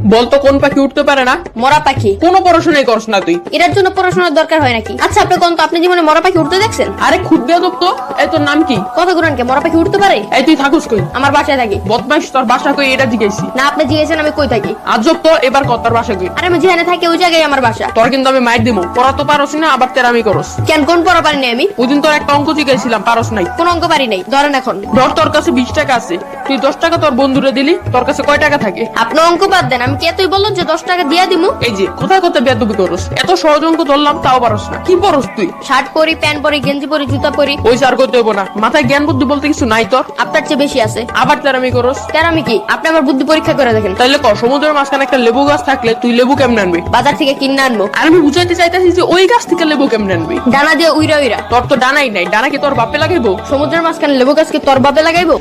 বলতো কোন পাখি উঠতে পারে না? মরা পাখি। কোনো পড়াশোনাই করছ না তুই। এটার জন্য পড়াশোনার দরকার হয় নাকি? আচ্ছা আপনি কোন তো আপনি জীবনে মরা পাখি উঠতে দেখছেন? আরে খুব বেয়াদব তো। এই তোর নাম কি? কথা গুরান কে মরা পাখি উঠতে পারে? এই তুই থাকুস কই? আমার বাসায় থাকি। বদমাইশ, তোর বাসা কই এটা জিজ্ঞেসি। না আপনি জিজ্ঞেসেন আমি কই থাকি। আজব তো, এবার কত তোর বাসা কই? আরে আমি যেখানে থাকি ওই জায়গায় আমার বাসা। তোর কিন্তু আমি মাইর দিমু। পড়া তো পারস না, আবার তেরামি করস। কেন কোন পড়া পারিনি আমি? ওইদিন তোর একটা অঙ্ক জিজ্ঞাসিলাম, পারস নাই। কোন অঙ্ক পারি নাই? ধরেন এখন ধর তোর কাছে 20 টাকা আছে, তুই 10 টাকা তোর বন্ধুরে দিলি, তোর কাছে কয় টাকা থাকে? আপনি অঙ্ক বাদ দেন, আমি কি এতই বললো যে 10 টাকা দিয়া দিমু? এই যে কোথায় কোথায় বেয়াদবি করস। এত সহজ অঙ্ক ধরলাম তাও পারস না। কি পড়স তুই? শার্ট পরি, প্যান্ট পরি, গেঞ্জি পরি, জুতা পরি। ওই স্যার করতে হবো না, মাথায় জ্ঞান বুদ্ধি বলতে কিছু নাই তোর। আপনার চেয়ে বেশি আছে। আবার তেরামি করস। তার আমি কি? আপনি আমার বুদ্ধি পরীক্ষা করে দেখেন। তাইলে ক, সমুদ্রের মাঝখানে একটা লেবু গাছ থাকলে তুই লেবু কেমনে আনবি? বাজার থেকে কিনে আনবো। আর আমি বুঝাইতে চাইতেছি যে ওই গাছ থেকে লেবু কেমনে আনবি। ডানা দিয়ে উইরা উইরা। তোর তো ডানাই নাই, ডানা কি তোর বাপে লাগাইবো? সমুদ্রের মাঝখানে লেবু গাছকে তোর বাপে লাগাইবো?